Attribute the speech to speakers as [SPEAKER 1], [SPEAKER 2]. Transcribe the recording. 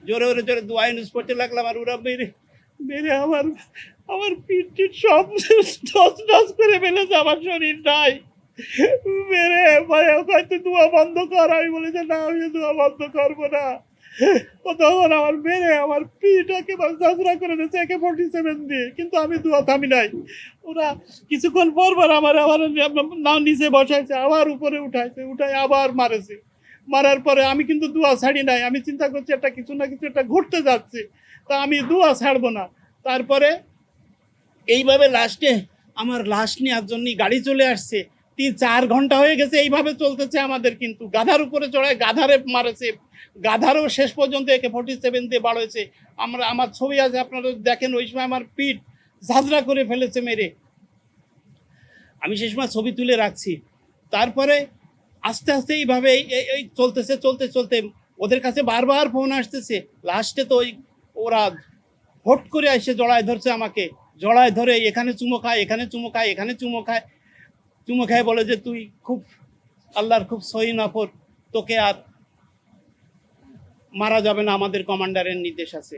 [SPEAKER 1] জোরে ওরে জোরে দোয়া ইউনুস পড়তে লাগলাম, আর ওরা মেরে মেরে আমার আমার পিঠ টিঠ সব টস করে ফেলেছে, আমার শরীর নাই মেরে ভাই হয়তো দোয়া বন্ধ কর। আমি বলি যে না, আমি দোয়া বন্ধ করবো না। ও তখন আমার মেরে আমার পিঠ একেবারে ঝাঁঝরা করে দিয়েছে AK-47 দিয়ে, কিন্তু আমি দোয়া থামি নাই। ওরা কিছুক্ষণ পর পর আমার আবার নাও নিচে বসাইছে, আবার উপরে উঠাইছে, উঠাই আবার মারেছে। মারার পরে আমি কিন্তু দোয়া ছাড়ি নাই। আমি চিন্তা করছি একটা কিছু না কিছু একটা ঘটতে যাচ্ছে, তা আমি দোয়া ছাড়বো না। তারপরে এইভাবে লাস্টে আমার লাশ নেওয়ার জন্যই গাড়ি চলে আসছে। 3-4 ঘন্টা হয়ে গেছে এইভাবে চলতেছে আমাদের। কিন্তু গাধার উপরে চড়ায় গাধারে মারেছে, গাধারও শেষ পর্যন্ত AK-47 দিয়ে বাড়াইছে। আমার ছবি আছে, আপনারা দেখেন, ওই সময় আমার পিঠ ঝাঁঝরা করে ফেলেছে মেরে। আমি সে সময় ছবি তুলে রাখছি। তারপরে আস্তে আস্তে এইভাবে এই চলতেছে, চলতে চলতে ওদের কাছে বারবার ফোন আসতেছে। লাস্টে তো ওই ওরা হট করে এসে জড়ায় ধরছে আমাকে, জড়ায় ধরে এখানে চুমো খায়, এখানে চুমো খায়, এখানে চুমো খায়। চুমো খায় বলে যে তুই খুব আল্লাহর খুব সহি নফর, তোকে আর মারা যাবে না, আমাদের কমান্ডারের নির্দেশ আছে।